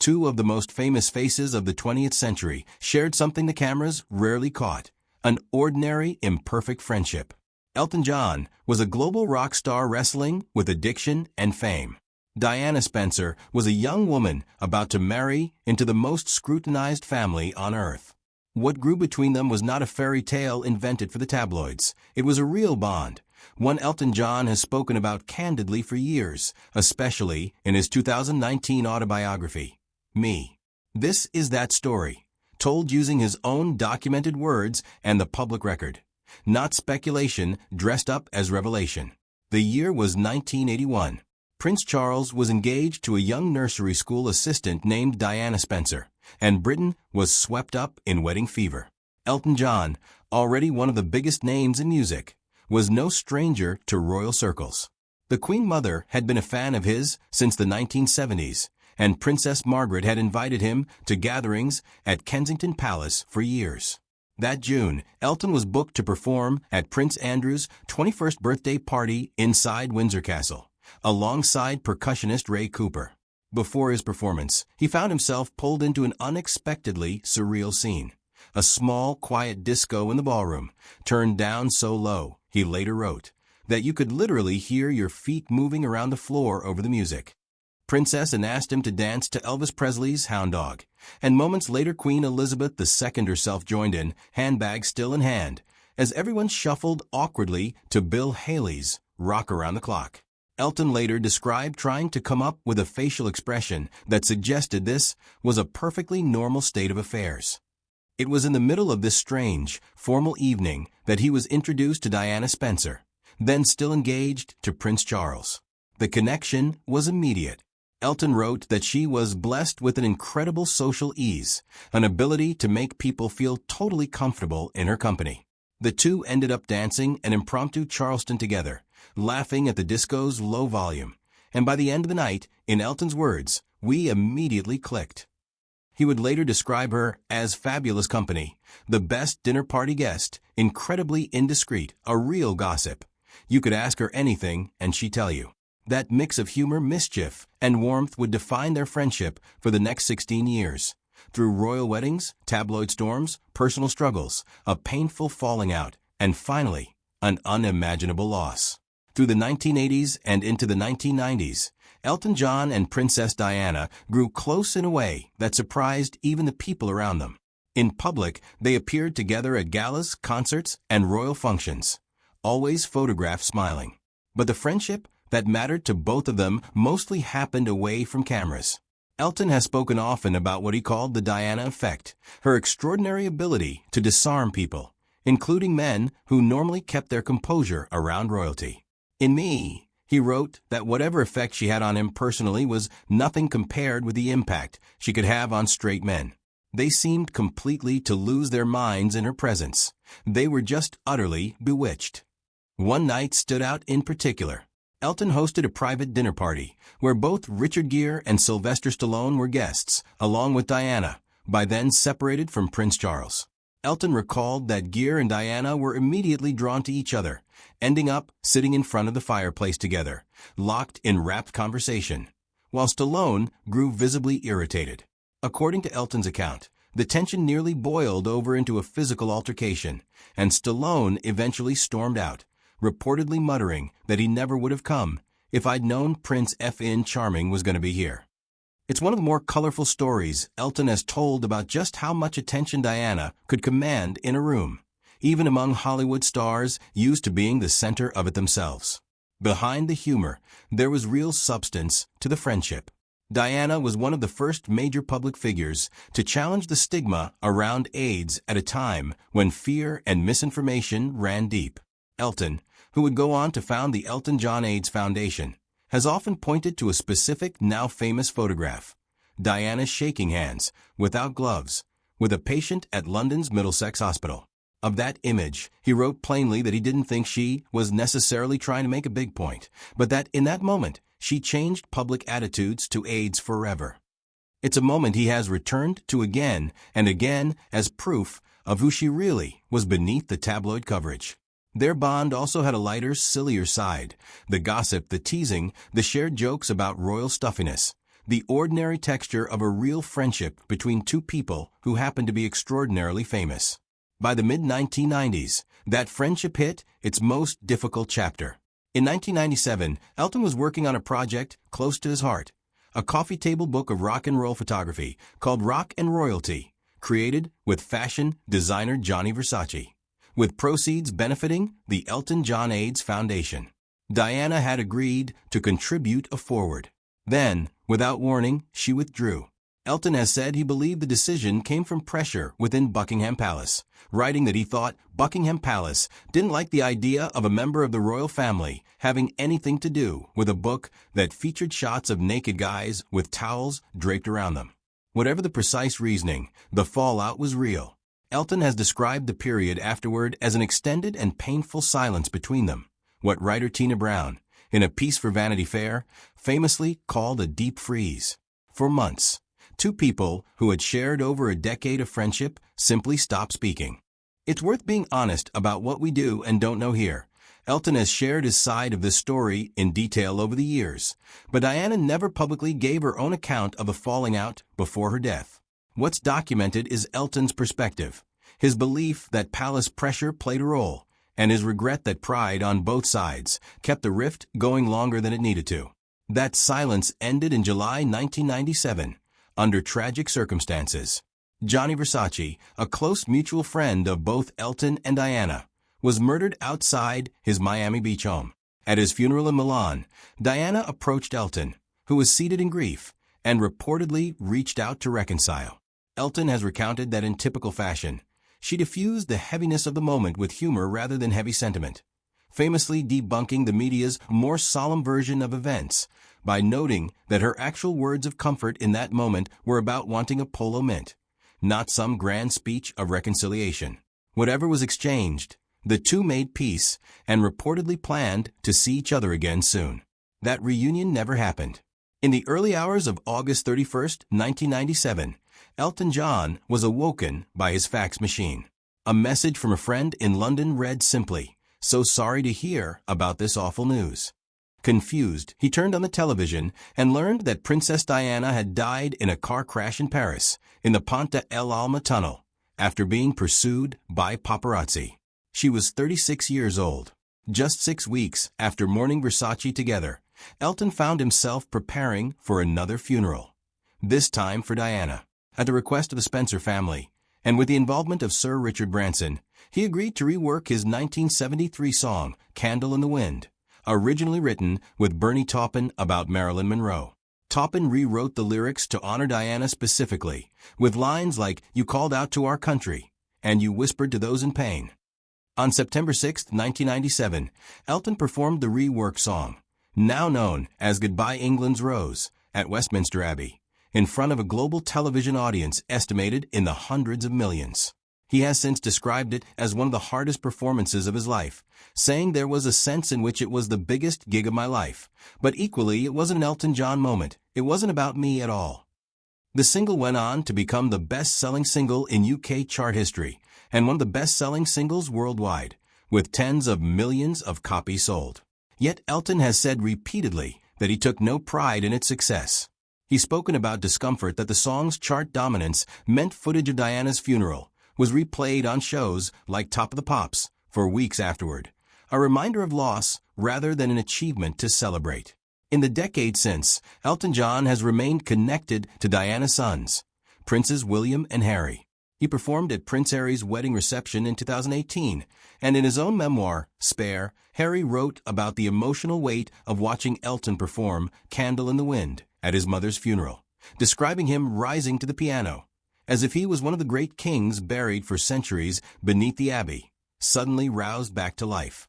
two of the most famous faces of the 20th century shared something the cameras rarely caught: an ordinary, imperfect friendship. Elton John was a global rock star wrestling with addiction and fame. Diana Spencer was a young woman about to marry into the most scrutinized family on earth. What grew between them was not a fairy tale invented for the tabloids. It was a real bond, one Elton John has spoken about candidly for years, especially in his 2019 autobiography, Me. This is that story, told using his own documented words and the public record. Not speculation dressed up as revelation. The year was 1981. Prince Charles was engaged to a young nursery school assistant named Diana Spencer, and Britain was swept up in wedding fever. Elton John, already one of the biggest names in music, was no stranger to royal circles. The Queen Mother had been a fan of his since the 1970s, and Princess Margaret had invited him to gatherings at Kensington Palace for years. That June, Elton was booked to perform at Prince Andrew's 21st birthday party inside Windsor Castle, alongside percussionist Ray Cooper. Before his performance, he found himself pulled into an unexpectedly surreal scene. A small, quiet disco in the ballroom, turned down so low, he later wrote, that you could literally hear your feet moving around the floor over the music. Princess asked him to dance to Elvis Presley's Hound Dog, and moments later Queen Elizabeth II herself joined in, handbag still in hand, as everyone shuffled awkwardly to Bill Haley's Rock Around the Clock. Elton later described trying to come up with a facial expression that suggested this was a perfectly normal state of affairs. It was in the middle of this strange, formal evening that he was introduced to Diana Spencer, then still engaged to Prince Charles. The connection was immediate. Elton wrote that she was blessed with an incredible social ease, an ability to make people feel totally comfortable in her company. The two ended up dancing an impromptu Charleston together, laughing at the disco's low volume, and by the end of the night, in Elton's words, we immediately clicked. He would later describe her as fabulous company, the best dinner party guest, incredibly indiscreet, a real gossip. You could ask her anything and she'd tell you. That mix of humor, mischief, and warmth would define their friendship for the next 16 years. Through royal weddings, tabloid storms, personal struggles, a painful falling out, and finally, an unimaginable loss. Through the 1980s and into the 1990s, Elton John and Princess Diana grew close in a way that surprised even the people around them. In public, they appeared together at galas, concerts, and royal functions, always photographed smiling. But the friendship that mattered to both of them mostly happened away from cameras. Elton has spoken often about what he called the Diana effect, her extraordinary ability to disarm people, including men who normally kept their composure around royalty. In Me, he wrote that whatever effect she had on him personally was nothing compared with the impact she could have on straight men. They seemed completely to lose their minds in her presence. They were just utterly bewitched. One night stood out in particular. Elton hosted a private dinner party where both Richard Gere and Sylvester Stallone were guests, along with Diana, by then separated from Prince Charles. Elton recalled that Gere and Diana were immediately drawn to each other, ending up sitting in front of the fireplace together, locked in rapt conversation, while Stallone grew visibly irritated. According to Elton's account, the tension nearly boiled over into a physical altercation, and Stallone eventually stormed out, reportedly muttering that he never would have come if I'd known Prince F.N. Charming was going to be here. It's one of the more colorful stories Elton has told about just how much attention Diana could command in a room, even among Hollywood stars used to being the center of it themselves. Behind the humor, there was real substance to the friendship. Diana was one of the first major public figures to challenge the stigma around AIDS at a time when fear and misinformation ran deep. Elton, who would go on to found the Elton John AIDS Foundation, has often pointed to a specific, now famous photograph: Diana shaking hands, without gloves, with a patient at London's Middlesex Hospital. Of that image, he wrote plainly that he didn't think she was necessarily trying to make a big point, but that in that moment, she changed public attitudes to AIDS forever. It's a moment he has returned to again and again as proof of who she really was beneath the tabloid coverage. Their bond also had a lighter, sillier side: the gossip, the teasing, the shared jokes about royal stuffiness. the ordinary texture of a real friendship between two people who happened to be extraordinarily famous. By the mid-1990s, that friendship hit its most difficult chapter. In 1997, Elton was working on a project close to his heart, a coffee table book of rock and roll photography called Rock and Royalty, created with fashion designer Gianni Versace, with proceeds benefiting the Elton John AIDS Foundation. Diana had agreed to contribute a foreword. Then, without warning, she withdrew. Elton has said he believed the decision came from pressure within Buckingham Palace, writing that he thought Buckingham Palace didn't like the idea of a member of the royal family having anything to do with a book that featured shots of naked guys with towels draped around them. Whatever the precise reasoning, the fallout was real. Elton has described the period afterward as an extended and painful silence between them, what writer Tina Brown, in a piece for Vanity Fair, famously called a deep freeze. For months, two people who had shared over a decade of friendship simply stopped speaking. It's worth being honest about what we do and don't know here. Elton has shared his side of this story in detail over the years, but Diana never publicly gave her own account of a falling out before her death. What's documented is Elton's perspective, his belief that palace pressure played a role, and his regret that pride on both sides kept the rift going longer than it needed to. That silence ended in July 1997, under tragic circumstances. Gianni Versace, a close mutual friend of both Elton and Diana, was murdered outside his Miami Beach home. At his funeral in Milan, Diana approached Elton, who was seated in grief, and reportedly reached out to reconcile. Elton has recounted that in typical fashion, she diffused the heaviness of the moment with humor rather than heavy sentiment, famously debunking the media's more solemn version of events by noting that her actual words of comfort in that moment were about wanting a polo mint, not some grand speech of reconciliation. Whatever was exchanged, the two made peace and reportedly planned to see each other again soon. That reunion never happened. In the early hours of August 31st, 1997, Elton John was awoken by his fax machine. A message from a friend in London read simply, "So sorry to hear about this awful news." Confused, he turned on the television and learned that Princess Diana had died in a car crash in Paris, in the Pont El Alma tunnel, after being pursued by paparazzi. She was 36 years old. Just 6 weeks after mourning Versace together, Elton found himself preparing for another funeral, this time for Diana. At the request of the Spencer family, and with the involvement of Sir Richard Branson, he agreed to rework his 1973 song, Candle in the Wind, originally written with Bernie Taupin about Marilyn Monroe. Taupin rewrote the lyrics to honor Diana specifically, with lines like, "You called out to our country, and you whispered to those in pain." On September 6, 1997, Elton performed the reworked song, now known as Goodbye England's Rose, at Westminster Abbey, in front of a global television audience estimated in the hundreds of millions. He has since described it as one of the hardest performances of his life, saying there was a sense in which it was the biggest gig of my life, but equally it wasn't an Elton John moment. It wasn't about me at all. The single went on to become the best-selling single in UK chart history, and one of the best-selling singles worldwide, with tens of millions of copies sold. Yet Elton has said repeatedly that he took no pride in its success. He's spoken about discomfort that the song's chart dominance meant footage of Diana's funeral was replayed on shows like Top of the Pops for weeks afterward, a reminder of loss rather than an achievement to celebrate. In the decade since, Elton John has remained connected to Diana's sons, Princes William and Harry. He performed at Prince Harry's wedding reception in 2018, and in his own memoir, Spare, Harry wrote about the emotional weight of watching Elton perform Candle in the Wind at his mother's funeral, describing him rising to the piano, as if he was one of the great kings buried for centuries beneath the abbey, suddenly roused back to life.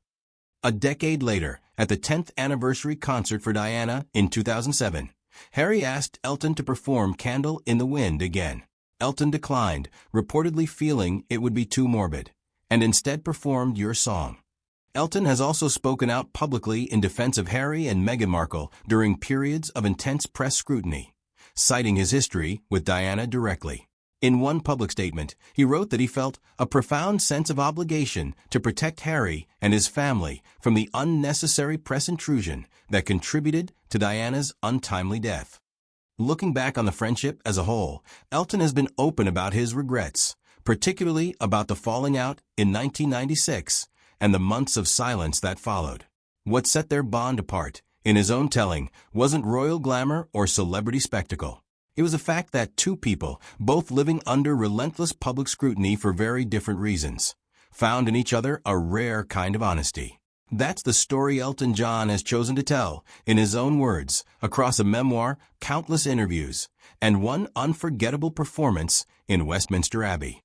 A decade later, at the 10th anniversary concert for Diana in 2007, Harry asked Elton to perform Candle in the Wind again. Elton declined, reportedly feeling it would be too morbid, and instead performed Your Song. Elton has also spoken out publicly in defense of Harry and Meghan Markle during periods of intense press scrutiny, citing his history with Diana directly. In one public statement, he wrote that he felt a profound sense of obligation to protect Harry and his family from the unnecessary press intrusion that contributed to Diana's untimely death. Looking back on the friendship as a whole, Elton has been open about his regrets, particularly about the falling out in 1996 and the months of silence that followed. What set their bond apart, in his own telling, wasn't royal glamour or celebrity spectacle. It was the fact that two people, both living under relentless public scrutiny for very different reasons, found in each other a rare kind of honesty. That's the story Elton John has chosen to tell, in his own words, across a memoir, countless interviews, and one unforgettable performance in Westminster Abbey.